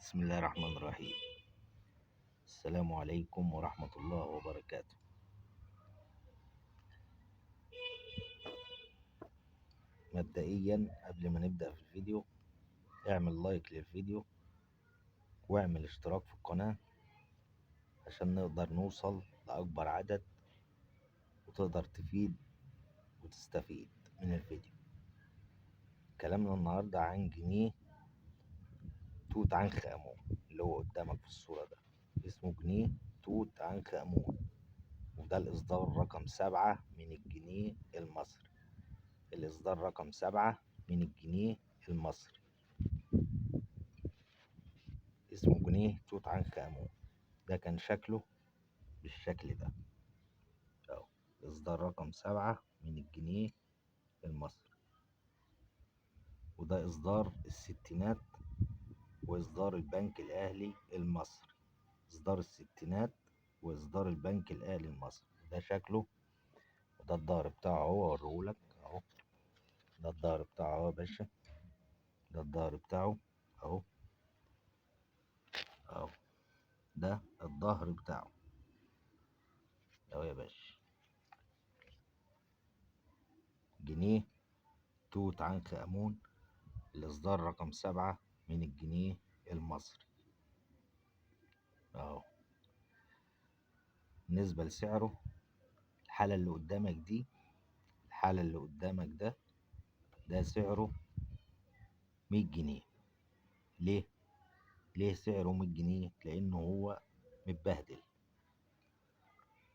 بسم الله الرحمن الرحيم. السلام عليكم ورحمة الله وبركاته. مبدئيا قبل ما نبدأ في الفيديو اعمل لايك للفيديو واعمل اشتراك في القناة عشان نقدر نوصل لأكبر عدد وتقدر تفيد وتستفيد من الفيديو. كلامنا النهاردة عن جنيه توت عنخ آمون اللي هو قدامك في الصورة ده، اسمه جنيه توت عنخ آمون، وده الإصدار رقم 7 من الجنيه المصري. الإصدار رقم 7 من الجنيه المصري اسمه جنيه توت عنخ آمون. ده كان شكله بالشكل ده اهو، إصدار رقم 7 من الجنيه المصري، وده إصدار الستينات وإصدار البنك الأهلي المصري. إصدار الستينات وإصدار البنك الأهلي المصري، ده شكله، وده الظهر بتاعه اهو، اوريهولك اهو. ده الظهر بتاعه اهو يا باشا، ده الظهر بتاعه اهو اهو، ده الظهر بتاعه اهو يا باشا. جنيه توت عنخ آمون، الإصدار رقم 7 من الجنيه المصري اهو. بالنسبة لسعره، الحالة اللي قدامك دي، الحالة اللي قدامك ده سعره 100 جنيه. ليه؟ ليه سعره 100 جنيه؟ لأنه هو متبهدل،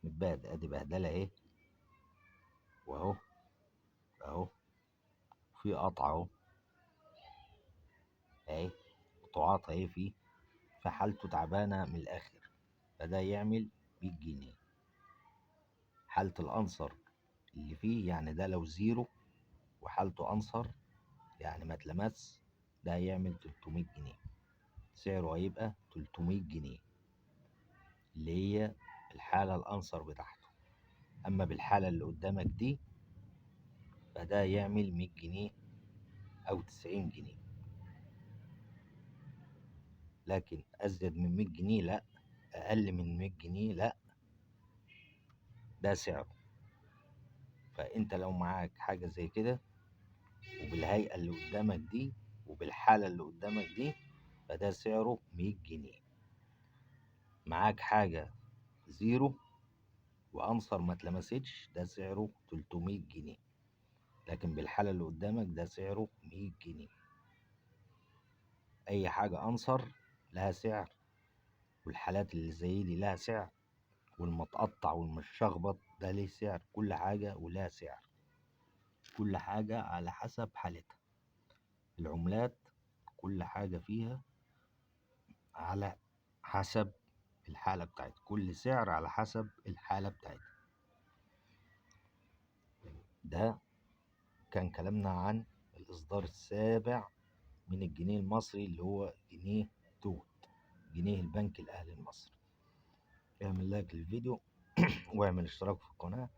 متبهدل، ادي بهدلة اهي، واهو اهو في قطع اهو اهي، قطعات اهي فيه، فحالته تعبانة من الآخر، فده يعمل 100 جنيه. حالة الأنصر اللي فيه يعني ده لو زيرو وحالته أنصر يعني ما اتلمس، ده هيعمل 300 جنيه. سعره هيبقى 300 جنيه اللي هي الحالة الأنصر بتاعته. أما بالحالة اللي قدامك دي فده يعمل 100 جنيه أو 90 جنيه، لكن أزيد من 100 جنيه لأ، أقل من 100 جنيه لأ، ده سعره. فأنت لو معاك حاجة زي كده وبالهيئة اللي قدامك دي وبالحالة اللي قدامك دي فده سعره 100 جنيه. معاك حاجة زيرو وأنصر ما اتلمستش، ده سعره 300 جنيه، لكن بالحالة اللي قدامك ده سعره 100 جنيه. أي حاجة أنصر لها سعر، والحالات اللي زي دي لها سعر، والمتقطع والمشخبط ده ليه سعر. كل حاجة ولها سعر، كل حاجة على حسب حالتها. العملات كل حاجة فيها على حسب الحالة بتاعتها، كل سعر على حسب الحالة بتاعتها. ده كان كلامنا عن الإصدار السابع من الجنيه المصري اللي هو جنيه توت، جنيه البنك الأهلي المصري. اعمل لايك للفيديو واعمل اشتراك في القناة.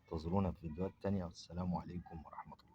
انتظرونا في فيديوهات تانية، والسلام عليكم ورحمة الله.